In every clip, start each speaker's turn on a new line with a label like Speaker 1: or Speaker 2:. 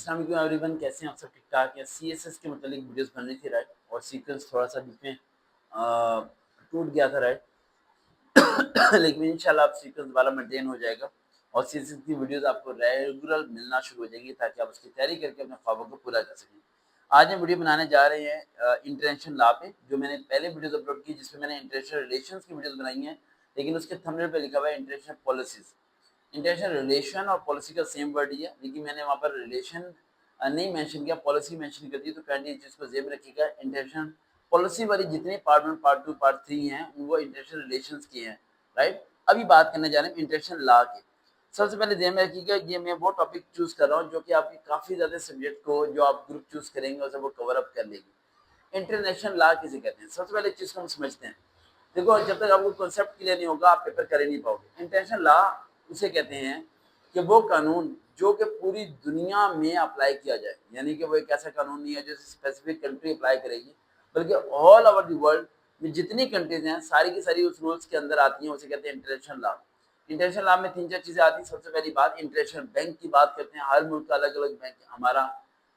Speaker 1: السلام علیکم ایوریون، کیسے ہیں آپ سب؟ ٹھیک ٹھاک ہے۔ سی ایس ایس کے متعلق ویڈیوز بن رہی تھی رائٹ، اور سیکوینس تھوڑا سا بیچ میں ٹوٹ گیا تھا رائٹ لیکن انشاءاللہ اب سیکوینس دوبارہ مینٹین ہو جائے گا اور سی ایس ایس کی ویڈیوز آپ کو ریگولر ملنا شروع ہو جائے گی تاکہ آپ اس کی تیاری کر کے اپنے خوابوں کو پورا کر سکیں۔ آج ہم ویڈیو بنانے جا رہے ہیں انٹرنیشنل لا پہ، جو میں نے پہلے ویڈیوز اپلوڈ کی جس میں میں نے انٹرنیشنل ریلیشنز کی ویڈیوز بنائی ہیں، لیکن اس کے تھمبنیل پہ لکھا ہوا ہے انٹرنیشنل پالیسیز۔ انٹرنیشنل ریلیشن اور پالیسی کا سیم ورڈ ہی ہے، لیکن میں نے وہاں پر ریلیشن نہیں مینشن کیا، پالیسی مینشن کر دی، تو کائنڈلی اس چیز کو ذہن میں رکھیے گا۔ انٹرنیشنل پالیسی والی جتنے پارٹ 1 پارٹ 2 پارٹ 3 ہیں وہ انٹرنیشنل ریلیشنز کی ہیں رائٹ۔ ابھی بات کرنے جا رہے ہیں انٹرنیشنل لا کی۔ سب سے پہلے ذہن میں رکھیے گا یہ میں وہ ٹاپک چوز کر رہا ہوں جو کہ آپ کی کافی زیادہ سبجیکٹ کو جو آپ گروپ چوز کریں گے اسے وہ کور اپ کر لے گی۔ انٹرنیشنل لا کسے کہتے ہیں؟ سب سے پہلے اس چیز کو ہم سمجھتے ہیں۔ دیکھو، جب تک آپ کو کنسیپٹ کلیئر نہیں ہوگا آپ پیپر کر ہی نہیں پاؤ گے۔ انٹرنیشنل لا اسے کہتے ہیں کہ وہ قانون جو کہ پوری دنیا میں اپلائی کیا جائے، یعنی کہ وہ ایک ایسا قانون نہیں ہے جو اسپیسیفک کنٹری اپلائی کرے گی، بلکہ آل اوور دی ورلڈ میں جتنی کنٹریز ہیں ساری کی ساری اس رولس کے اندر آتی ہیں، اسے کہتے ہیں انٹرنیشنل لا۔ انٹرنیشنل لا میں 3-4 چیزیں آتی ہیں۔ سب سے پہلی بات انٹرنیشنل بینک کی بات کرتے ہیں۔ ہر ملک کا الگ الگ بینک ہے۔ ہمارا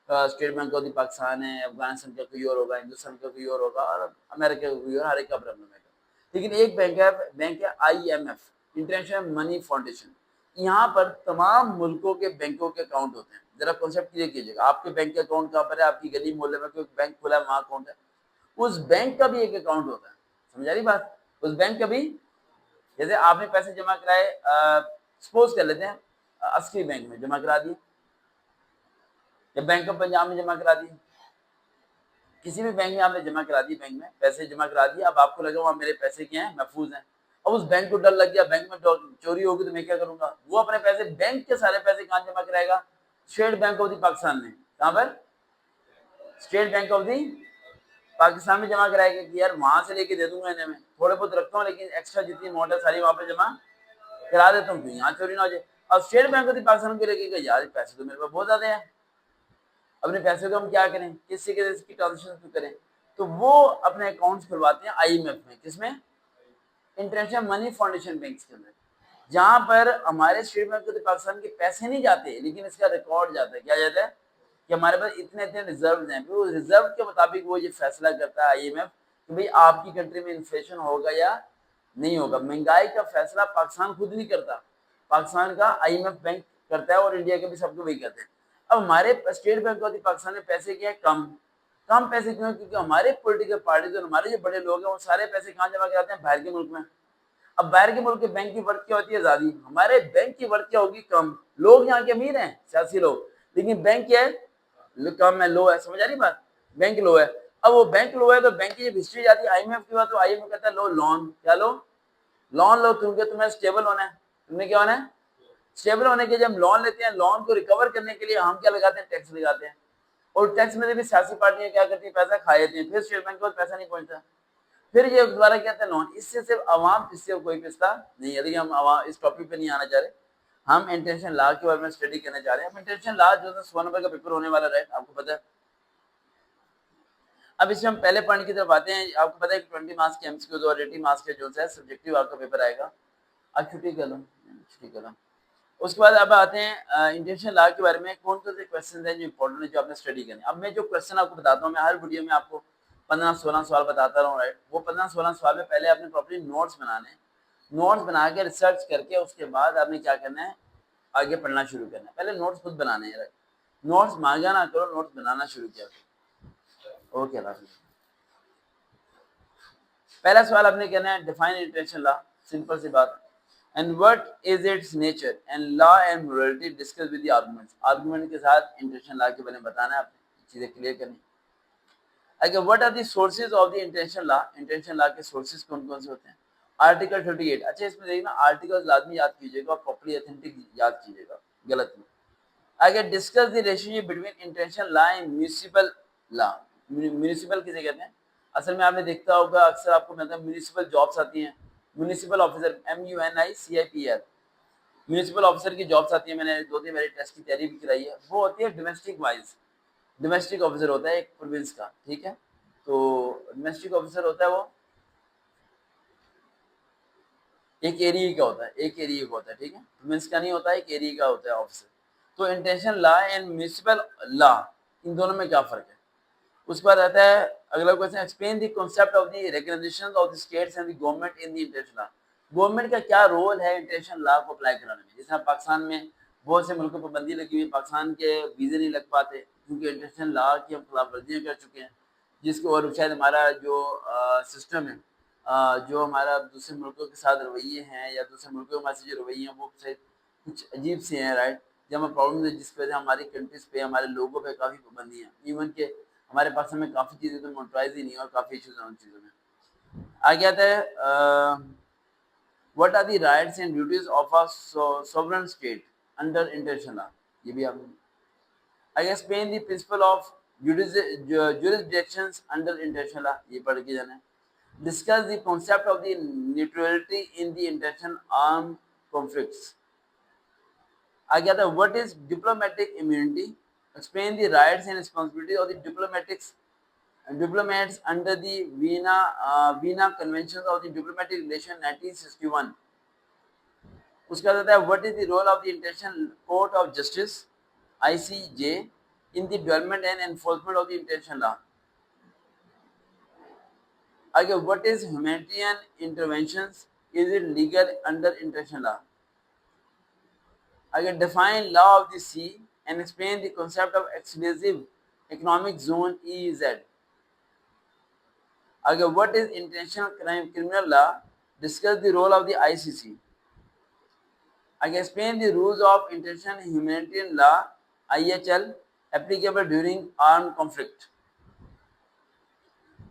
Speaker 1: state bank of the Pakistan ہے، افغانستان کا کوئی اور ہوگا، ہندوستان کا کوئی اور ہوگا، اور امریکہ کا کوئی اور، ہر ایک کا اپنا بینک ہے۔ لیکن ایک بینک ہے IMF، انٹرنیشنل منی فاؤنڈیشن۔ یہاں پر تمام ملکوں کے بینکوں کے اکاؤنٹ ہوتے ہیں۔ ذرا کنسیپٹ کلیئر کیجیے گا، آپ کے بینک کے اکاؤنٹ کہاں پر ہے؟ آپ کی گلی محلے میں کوئی بینک کھلا ہے، وہاں اکاؤنٹ ہے، اس بینک کا بھی ایک اکاؤنٹ ہوتا ہے۔ سمجھا رہی بات؟ اس بینک کا بھی، جیسے آپ نے پیسے جمع کرائے، سپوز کر لیتے ہیں عسکری بینک میں جمع کرا دیے یا بینک آف پنجاب میں جمع کرا دیے، کسی بھی بینک میں آپ نے جمع کرا دی، بینک میں پیسے جمع کرا دیے، اب آپ کو لگا وہاں میرے پیسے کیا ہیں، محفوظ ہیں۔ اب اس بینک کو ڈر لگ گیا بینک میں چوری ہوگی تو میں کیا کروں گا؟ وہ اپنے پیسے، بینک کے سارے پیسے کہاں جمع کرائے گا؟ State bank of the Pakistan میں۔ کہاں پر؟ State bank of the Pakistan میں جمع کرائے گا کہ یار وہاں سے لے کے دے دوں گا انہیں، میں تھوڑے بہت رکھتا ہوں لیکن ایکسٹرا جتنی اماؤنٹ ہے ساری وہاں پہ جمع کرا دیتا ہوں کہ یہاں چوری نہ ہو جائے۔ اور state bank of the Pakistan کو لے کے یار پیسے تو میرے پاس بہت زیادہ ہیں، اپنے پیسے کو ہم کیا کریں، کس سے اس کی ٹرانزیکشن کریں؟ تو وہ اپنے اکاؤنٹس کھلواتے ہیں IMF میں۔ کس میں؟ انٹرنیشنل منی فاؤنڈیشن بینکس کے اندر، جہاں پر ہمارے اسٹیٹ بینک آف پاکستان کے پیسے نہیں جاتے لیکن اس کا ریکارڈ جاتا ہے۔ کیا جاتا ہے؟ کہ ہمارے پاس اتنے اتنے ریزروز ہیں، پھر ریزرو کے مطابق وہ یہ فیصلہ کرتا ہے IMF کہ بھئی آپ کی کنٹری میں انفلیشن ہوگا یا نہیں ہوگا۔ مہنگائی کا فیصلہ پاکستان خود نہیں کرتا، پاکستان کا IMF بینک کرتا ہے، اور انڈیا کے بھی سب کو وہی کرتے ہیں۔ اب ہمارے اسٹیٹ بینک آف پاکستان میں پیسے کیا ہے؟ کم پیسے کیوں؟ کیونکہ ہمارے پولیٹیکل پارٹیز اور ہمارے جو بڑے لوگ ہیں وہ سارے پیسے کہاں جمع کراتے ہیں؟ باہر کے ملک میں۔ اب باہر کے ملک کے بینک کی ورک کیا ہوتی ہے؟ زیادہ۔ ہمارے بینک کی ورک کیا ہوگی؟ کم۔ لوگ یہاں کے امیر ہیں، سیاسی لوگ، لیکن بینک کیا ہے؟ کم ہے، لو ہے۔ سمجھ آ رہی بات؟ بینک لو ہے۔ اب وہ بینک لو ہے تو بینک کی جب ہسٹری جاتی ہے IMF کی بات، تو IMF کہتا ہے لو لون، کیا لو؟ لون لو، کیونکہ تمہیں اسٹیبل ہونا ہے۔ تمہیں کیا ہونا ہے؟ اسٹیبل ہونے کے جب لون لیتے ہیں، لون کو ریکور کرنے کے لیے ہم کیا لگاتے ہیں؟ ٹیکس لگاتے ہیں، اور ٹیکس میں بھی سیاسی پارٹیاں کیا کرتی ہیں؟ پیسہ کھا لیتی ہیں، پھر اسٹیٹ بینک کو پیسہ نہیں پہنچتا، پھر یہ دوبارہ کہتے ہیں لون۔ اس سے صرف عوام، اس سے کوئی پستا نہیں ہے۔ لیکن ہم عوام اس ٹاپک پہ نہیں آنا چاہ رہے، ہم انٹرنیشنل لا کے بارے میں اسٹڈی کرنے جا رہے ہیں۔ انٹرنیشنل لا جو ہے 100 نمبر کا پیپر ہونے والا ہے، آپ کو پتہ ہے۔ اب اس میں ہم پہلے پوائنٹ کی طرف آتے ہیں۔ آپ کو پتہ ہے کہ 20 مارکس کے MCQs اور 80 مارکس کے جو ہے سبجیکٹیو آپ کا پیپر آئے گا۔ اب چھٹی کر لو، چھٹی کر لو۔ اس کے بعد اب آتے ہیں انٹرنیشنل لا کے بارے میں کون کون سے کویسچنز ہیں جو امپورٹنٹ ہیں، جو آپ نے اسٹڈی کرنے۔ اب میں جو کویسچن آپ کو بتاتا ہوں، میں ہر ویڈیو میں آپ کو 15-16 سوال بتاتا رہا ہوں رائٹ۔ وہ 15-16 سوال میں پہلے آپ نے پراپرلی نوٹس بنانے ہیں، نوٹس بنا کے ریسرچ کر کے اس کے بعد آپ نے کیا کرنا ہے؟ آگے پڑھنا شروع کرنا ہے۔ پہلے نوٹس خود بنانے ہیں رائٹ، نوٹس مانگا نہ کرو، نوٹس بنانا شروع کیا کرو۔ اوکے، اللہ حافظ۔ پہلا سوال آپ نے کہنا ہے ڈیفائن انٹرنیشنل لا، سمپل سی بات، and what is its nature and law and morality discuss with the arguments. Argument کے ساتھ انٹرنیشنل لا کے بارے میں بتانا ہے آپ نے، چیزیں کلیئر کرنی۔ اگر what are the sources of the international law, international law کے سورسز کون کون سے ہوتے ہیں؟ آرٹیکل 38۔ اچھا اس میں دیکھنا آرٹیکل لازمی یاد کیجیے گا، پراپرلی اتھینٹک یاد کیجیے گا، غلط نہیں۔ اگر discuss the relation ship between international law and municipal law, municipal کسے کہتے ہیں؟ اصل میں آپ نے دیکھتا ہوگا اکثر آپ کو ملتا ہے میونسپل جابس آتی ہیں، municipal officer MUNICIPL، municipal officer کی جابس آتی ہیں۔ میں نے 2-3 میری ٹیسٹ کی تیاری بھی کرائی ہے، وہ ہوتی ہے ڈومیسٹک وائز، ڈومیسٹک آفیسر ہوتا ہے ایک پروونس کا، ٹھیک ہے۔ تو ڈومیسٹک آفیسر ہوتا ہے وہ ایک ایریا کا ہوتا ہے، ایک ایریا کا ہوتا ہے، ٹھیک ہے، پروونس کا نہیں ہوتا ہے، ایک ایریا کا ہوتا ہے آفیسر۔ تو international law and municipal law ان دونوں میں کیا فرق ہے. اس کے بعد آتا ہے اگلا question, explain the concept of the recognition of the states and the government in the international law. Government کا کیا رول ہے انٹرنیشنل لا کو اپلائی کرانے میں. جیسے پاکستان میں بہت سے ملکوں پر پابندی لگی ہوئی, پاکستان کے ویزے نہیں لگ پاتے کیونکہ انٹرنیشنل لا کی ہم خلاف ورزیاں کر چکے ہیں, جس کے اور شاید ہمارا جو سسٹم ہے, جو ہمارا دوسرے ملکوں کے ساتھ رویے ہیں یا دوسرے ملکوں کے ہمارے جو رویے ہیں وہ شاید کچھ عجیب سے ہیں, رائٹ, جب ہم پرابلم ہے جس کی وجہ سے ہماری کنٹریز پہ ہمارے لوگوں پہ کافی پابندی ہیں. ایون کہ ہمارے پاس میں کافی چیزیں تو موٹرائز ہی نہیں اور کافی ایشوز ہیں ان چیزوں میں. آگے آتا ہے what are the rights and duties of a sovereign state under international law. یہ بھی آپ نے. I explain the principle of jurisdictions under international law. یہ پڑھ کے جانا ہے. Discuss the concept of the neutrality in the international armed conflicts. آگے آتا ہے what is diplomatic immunity. Explain the rights and responsibilities of the diplomats under the Vienna Conventions of the Diplomatic Relations 1961. اس کا آتا ہے what is the role of the International Court of Justice ICJ in the development and enforcement of the international law. آگے what is humanitarian interventions, is it legal under international law. آگے define law of the sea and explain the concept of exclusive economic zone EEZ. آگے what is international criminal law, discuss the role of the ICC. آگے explain the rules of international humanitarian law IHL applicable during armed conflict.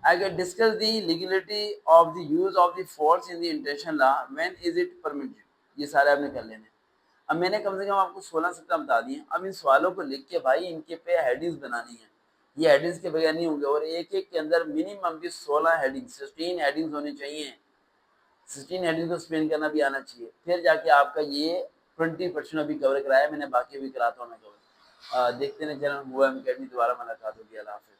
Speaker 1: آگے discuss the legality of the use of the force in the international law, when is it permitted. یہ سارے آپ نے کر لینے. اب میں نے کم سے کم آپ کو 16-17 بتا دیے. اب ان سوالوں کو لکھ کے بھائی ان کے پہ ہیڈنگز بنانی ہیں. یہ ہیڈنگز کے بغیر نہیں ہوں گے, اور ایک ایک کے اندر منیمم بھی 16 ہیڈنگز 16 ہیڈنگز ہونے چاہیے. 16 ہیڈنگز کو اسپین کرنا بھی آنا چاہیے, پھر جا کے آپ کا یہ 20% ابھی کور کرایا میں نے, باقی بھی کراتا ہوں میں کور. دیکھتے ہیں چلیں ہوا اکیڈمی دوبارہ ملاقات ہوگی. اللہ حافظ.